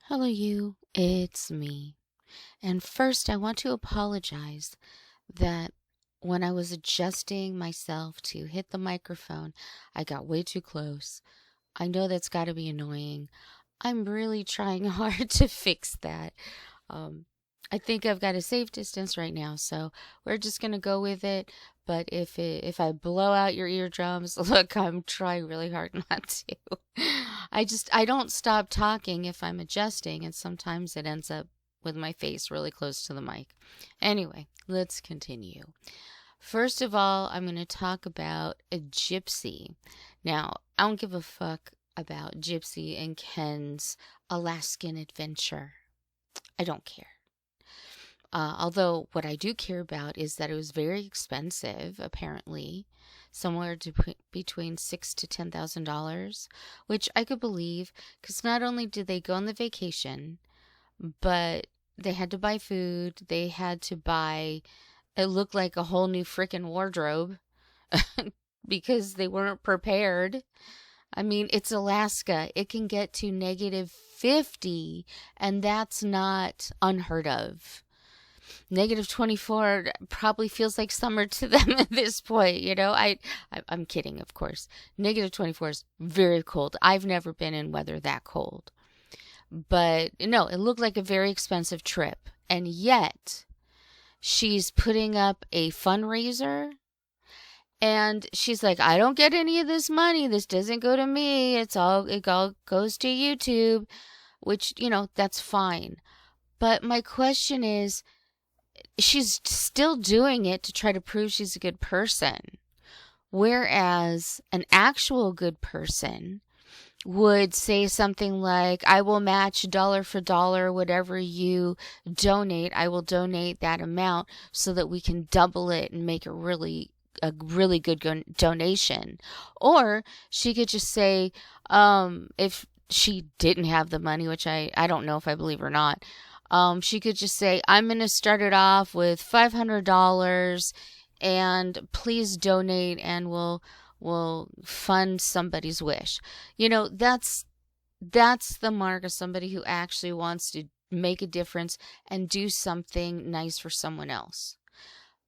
Hello, you. It's me. And first, I want to apologize that when I was adjusting myself to hit the microphone, I got way too close. I know that's got to be annoying. I'm really trying hard to fix that. Um, I think I've got a safe distance right now, so we're just gonna go with it. But if I blow out your eardrums, look, I'm trying really hard not to. I don't stop talking if I'm adjusting, and sometimes it ends up with my face really close to the mic. Anyway, let's continue. First of all, I'm going to talk about a gypsy. Now, I don't give a fuck about Gypsy and Ken's Alaskan adventure. I don't care. Although what I do care about is that it was very expensive, apparently, somewhere between $6,000 to $10,000, which I could believe, because not only did they go on the vacation, but they had to buy food. They had to buy, it looked like a whole new freaking wardrobe because they weren't prepared. I mean, it's Alaska. It can get to -50, and that's not unheard of. -24 probably feels like summer to them at this point, you know. I'm kidding, of course. -24 is very cold. I've never been in weather that cold. But no, it looked like a very expensive trip. And yet, she's putting up a fundraiser. And she's like, I don't get any of this money. This doesn't go to me. It all goes to YouTube, which, that's fine. But my question is, she's still doing it to try to prove she's a good person. Whereas an actual good person would say something like, I will match dollar for dollar whatever you donate. I will donate that amount so that we can double it and make a really good donation. Or she could just say, if she didn't have the money, which I don't know if I believe or not, she could just say, I'm going to start it off with $500 and please donate and we'll fund somebody's wish. That's the mark of somebody who actually wants to make a difference and do something nice for someone else.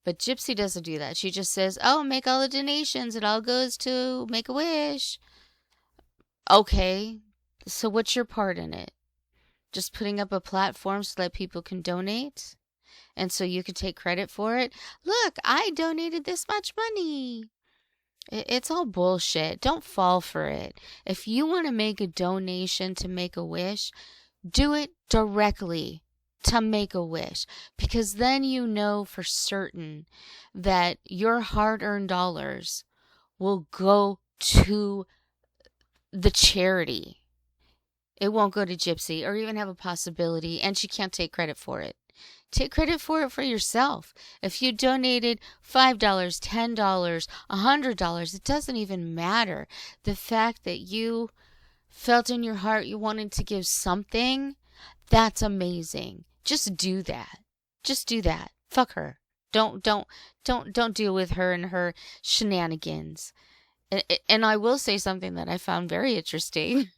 But Gypsy doesn't do that. She just says, oh, make all the donations. It all goes to Make-A-Wish. Okay, so what's your part in it? Just putting up a platform so that people can donate? And so you can take credit for it? Look, I donated this much money. It's all bullshit. Don't fall for it. If you want to make a donation to Make-A-Wish, do it directly to Make-A-Wish, because then you know for certain that your hard-earned dollars will go to the charity. It won't go to Gypsy or even have a possibility, and she can't take credit for it. Take credit for it for yourself. If you donated $5, $10, $100, it doesn't even matter. The fact that you felt in your heart you wanted to give something, that's amazing. Just do that. Just do that. Fuck her. Don't deal with her and her shenanigans. And I will say something that I found very interesting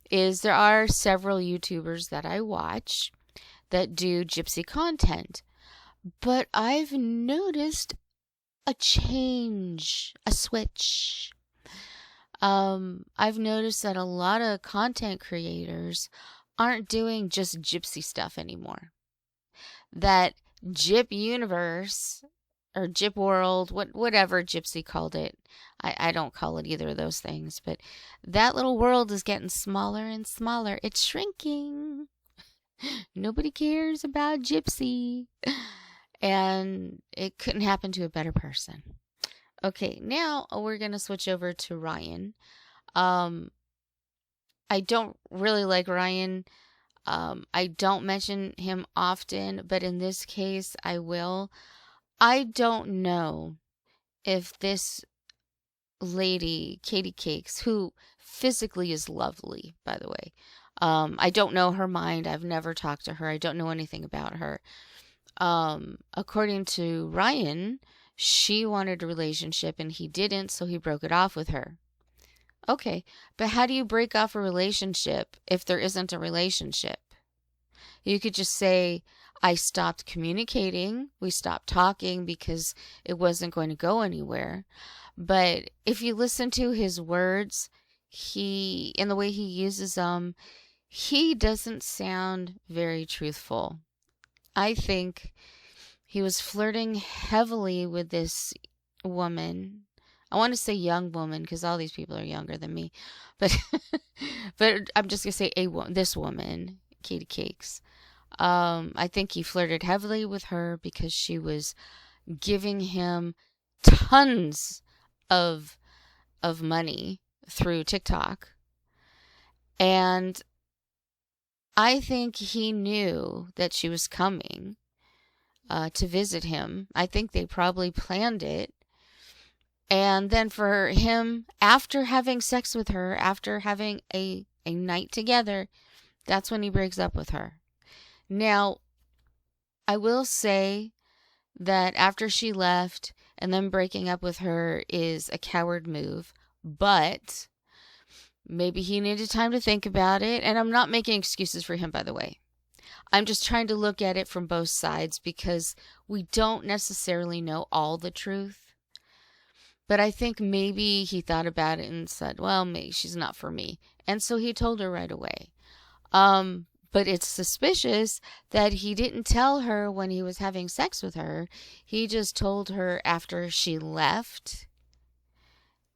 is there are several YouTubers that I watch that do gypsy content. But I've noticed a change, a switch. I've noticed that a lot of content creators aren't doing just gypsy stuff anymore. That Gyp Universe or Gyp World, whatever Gypsy called it. I don't call it either of those things, but that little world is getting smaller and smaller. It's shrinking. Nobody cares about Gypsy. And it couldn't happen to a better person. Okay, now we're going to switch over to Ryan. I don't really like Ryan. I don't mention him often, but in this case, I will. I don't know if this lady, Katie Cakes, who physically is lovely, by the way. I don't know her mind. I've never talked to her. I don't know anything about her. According to Ryan, she wanted a relationship and he didn't, so he broke it off with her. Okay, but how do you break off a relationship if there isn't a relationship? You could just say, I stopped communicating. We stopped talking because it wasn't going to go anywhere. But if you listen to his words, and the way he uses them, he doesn't sound very truthful. I think he was flirting heavily with this woman. I want to say young woman because all these people are younger than me, but but I'm just gonna say this woman, Katie Cakes. I think he flirted heavily with her because she was giving him tons of money through TikTok, and I think he knew that she was coming to visit him. I think they probably planned it. And then for him, after having sex with her, after having a night together, that's when he breaks up with her. Now, I will say that after she left and then breaking up with her is a coward move, but maybe he needed time to think about it. And I'm not making excuses for him, by the way. I'm just trying to look at it from both sides because we don't necessarily know all the truth. But I think maybe he thought about it and said, well, maybe she's not for me. And so he told her right away. But it's suspicious that he didn't tell her when he was having sex with her. He just told her after she left.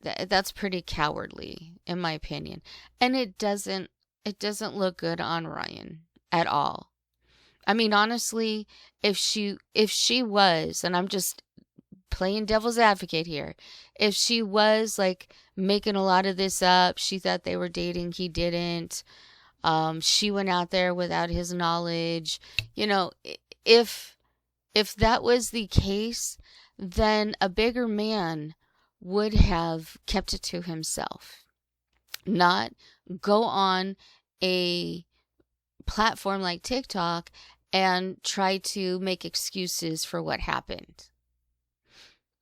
That's pretty cowardly, in my opinion. And it doesn't look good on Ryan at all. I mean, honestly, if she was, and I'm just playing devil's advocate here, if she was like making a lot of this up, she thought they were dating, he didn't, she went out there without his knowledge, if that was the case, then a bigger man would have kept it to himself, not go on a platform like TikTok and try to make excuses for what happened.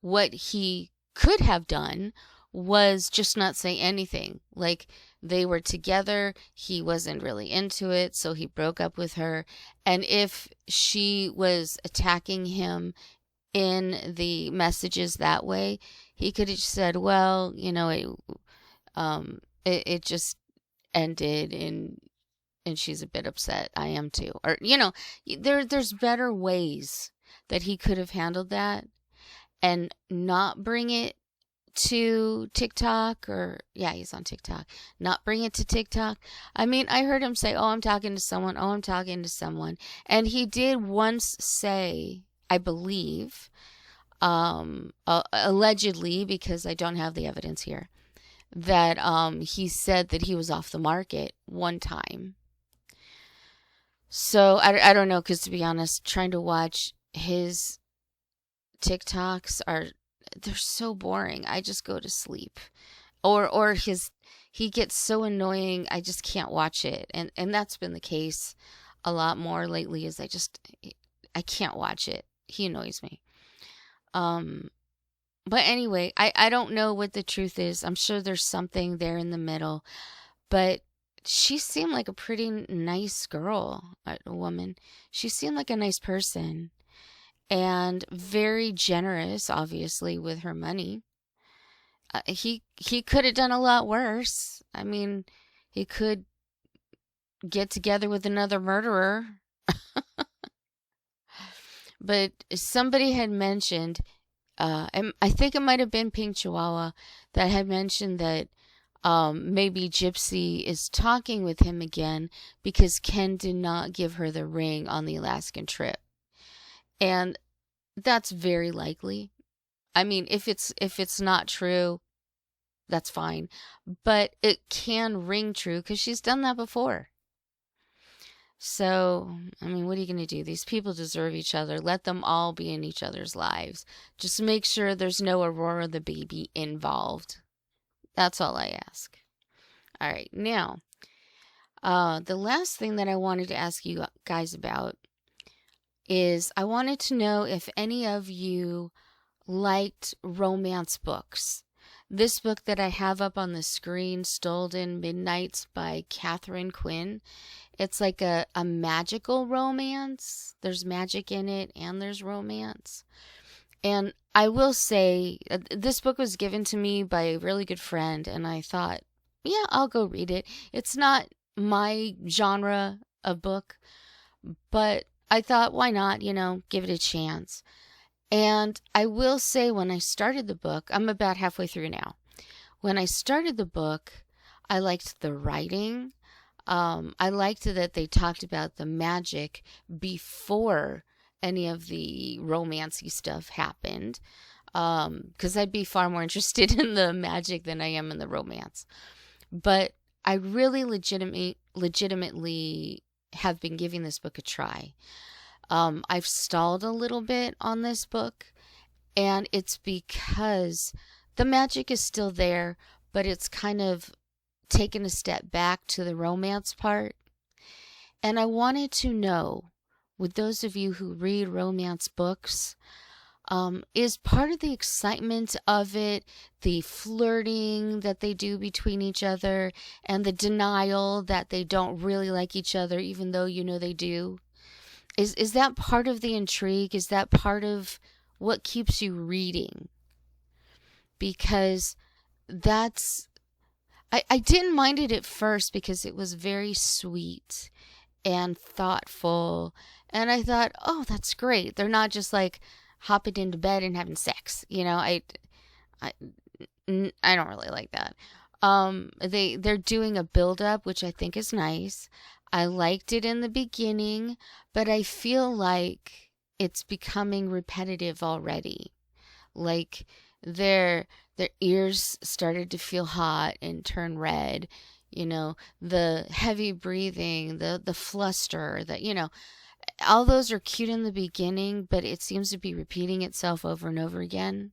What he could have done was just not say anything. Like, they were together, he wasn't really into it, so he broke up with her. And if she was attacking him in the messages that way, he could have said, well, it just ended and she's a bit upset. I am too. Or, there's better ways that he could have handled that and not bring it to TikTok, or yeah, he's on TikTok. Not bring it to TikTok. I mean, I heard him say, "Oh, I'm talking to someone. Oh, I'm talking to someone." And he did once say, I believe, allegedly, because I don't have the evidence here, that he said that he was off the market one time. So I don't know, because to be honest, trying to watch his TikToks they're so boring. I just go to sleep. Or he gets so annoying, I just can't watch it. And that's been the case a lot more lately, is I can't watch it. He annoys me. But anyway, I don't know what the truth is. I'm sure there's something there in the middle, but she seemed like a pretty nice girl, a woman. She seemed like a nice person. And very generous, obviously, with her money. He could have done a lot worse. I mean, he could get together with another murderer. But somebody had mentioned, and I think it might have been Pink Chihuahua, that had mentioned that maybe Gypsy is talking with him again because Ken did not give her the ring on the Alaskan trip. And that's very likely. I mean, if it's not true, that's fine. But it can ring true because she's done that before. So, I mean, what are you going to do? These people deserve each other. Let them all be in each other's lives. Just make sure there's no Aurora the baby involved. That's all I ask. All right, now, the last thing that I wanted to ask you guys about is I wanted to know if any of you liked romance books. This book that I have up on the screen, Stolen Midnights by Catherine Quinn, it's like a magical romance. There's magic in it and there's romance. And I will say, this book was given to me by a really good friend, and I thought, yeah, I'll go read it. It's not my genre of book, but I thought, why not, give it a chance. And I will say, when I started the book, I'm about halfway through now. When I started the book, I liked the writing. I liked that they talked about the magic before any of the romancy stuff happened. Because I'd be far more interested in the magic than I am in the romance. But I really legitimately have been giving this book a try. I've stalled a little bit on this book, and it's because the magic is still there, but it's kind of taken a step back to the romance part. And I wanted to know, with those of you who read romance books, is part of the excitement of it the flirting that they do between each other and the denial that they don't really like each other even though they do? Is that part of the intrigue? Is that part of what keeps you reading? Because I didn't mind it at first because it was very sweet and thoughtful. And I thought, oh, that's great. They're not just like hopping into bed and having sex. I don't really like that. They're doing a build up, which I think is nice. I liked it in the beginning, but I feel like it's becoming repetitive already. Like their ears started to feel hot and turn red. The heavy breathing, the fluster, all those are cute in the beginning, but it seems to be repeating itself over and over again.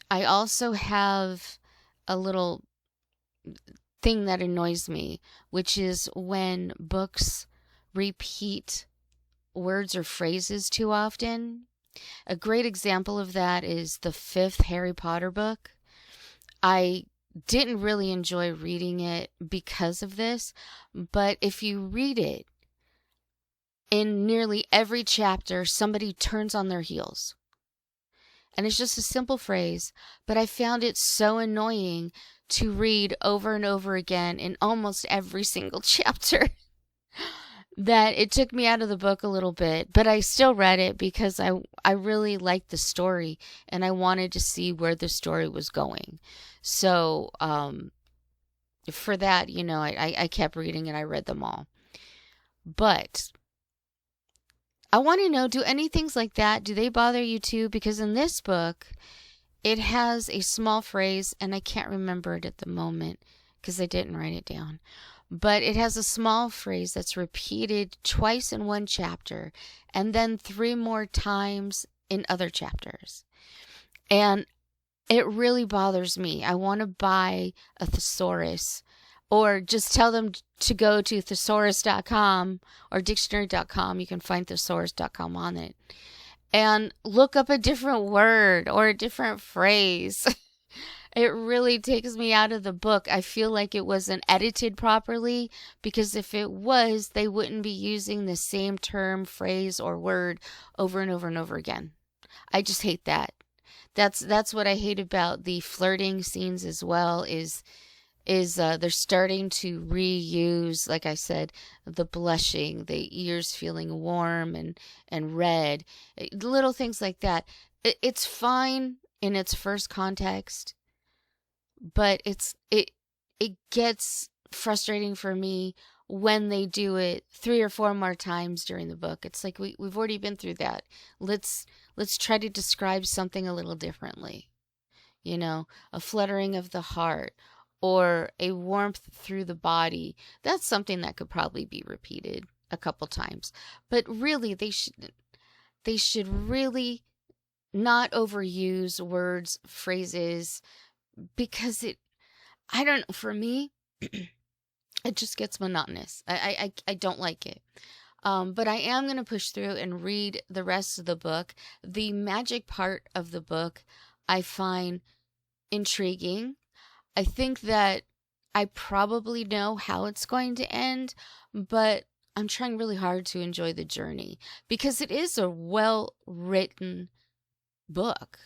I also have a little thing that annoys me, which is when books repeat words or phrases too often. A great example of that is the 5th Harry Potter book. I didn't really enjoy reading it because of this, but if you read it, in nearly every chapter, somebody turns on their heels. And it's just a simple phrase, but I found it so annoying to read over and over again in almost every single chapter that it took me out of the book a little bit. But I still read it because I really liked the story and I wanted to see where the story was going. So for that, I kept reading and I read them all. But I want to know, do any things like that, do they bother you too? Because in this book, it has a small phrase, and I can't remember it at the moment because I didn't write it down. But it has a small phrase that's repeated twice in one chapter and then 3 more times in other chapters. And it really bothers me. I want to buy a thesaurus, or just tell them to go to thesaurus.com or dictionary.com. You can find thesaurus.com on it. And look up a different word or a different phrase. It really takes me out of the book. I feel like it wasn't edited properly, because if it was, they wouldn't be using the same term, phrase, or word over and over and over again. I just hate that. That's what I hate about the flirting scenes as well, is they're starting to reuse, like I said, the blushing, the ears feeling warm and red, little things like that. It's fine in its first context, but it gets frustrating for me when they do it 3 or 4 more times during the book. It's like we've already been through that. Let's try to describe something a little differently. A fluttering of the heart, or a warmth through the body. That's something that could probably be repeated a couple times. But really, they should really not overuse words, phrases, because for me, it just gets monotonous. I don't like it. But I am going to push through and read the rest of the book. The magic part of the book, I find, intriguing. I think that I probably know how it's going to end, but I'm trying really hard to enjoy the journey because it is a well written book.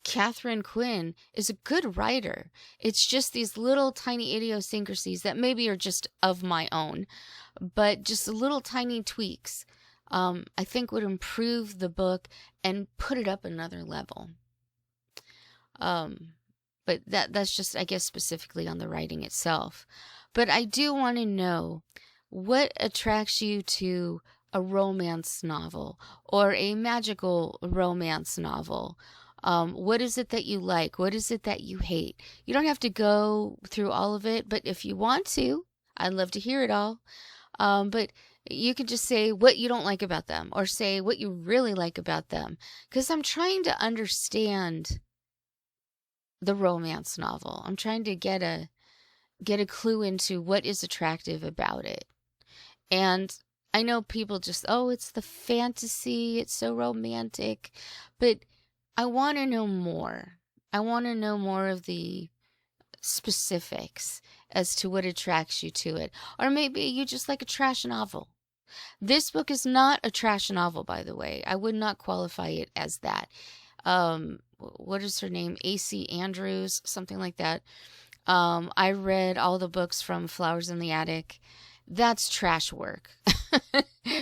Catherine Quinn is a good writer. It's just these little tiny idiosyncrasies that maybe are just of my own, but just little tiny tweaks, I think would improve the book and put it up another level. But that's just, I guess, specifically on the writing itself. But I do want to know what attracts you to a romance novel or a magical romance novel. What is it that you like? What is it that you hate? You don't have to go through all of it, but if you want to, I'd love to hear it all. But you could just say what you don't like about them or say what you really like about them. Because I'm trying to understand the romance novel. I'm trying to get a clue into what is attractive about it. And I know people just, oh, it's the fantasy, it's so romantic, but I want to know more. I want to know more of the specifics as to what attracts you to it. Or maybe you just like a trash novel. This book is not a trash novel, by the way. I would not qualify it as that. What is her name? A.C. Andrews, something like that. I read all the books from Flowers in the Attic. That's trash work.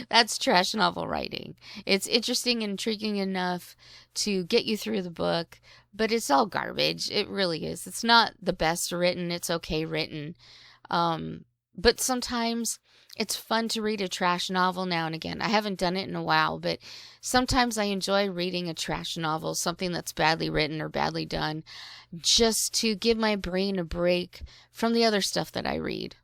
That's trash novel writing. It's interesting and intriguing enough to get you through the book, but it's all garbage. It really is. It's not the best written. It's okay written. But sometimes it's fun to read a trash novel now and again. I haven't done it in a while, but sometimes I enjoy reading a trash novel, something that's badly written or badly done, just to give my brain a break from the other stuff that I read.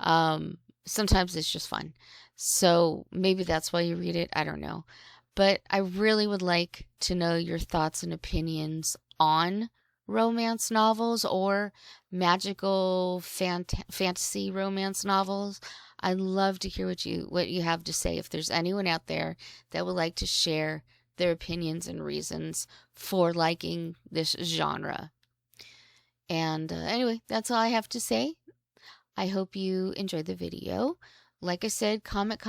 Sometimes it's just fun. So maybe that's why you read it. I don't know. But I really would like to know your thoughts and opinions on romance novels or magical fantasy romance novels. I'd love to hear what you have to say. If there's anyone out there that would like to share their opinions and reasons for liking this genre. And anyway, that's all I have to say. I hope you enjoyed the video. Like I said, comment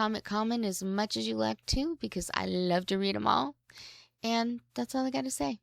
as much as you like to because I love to read them all. And that's all I got to say.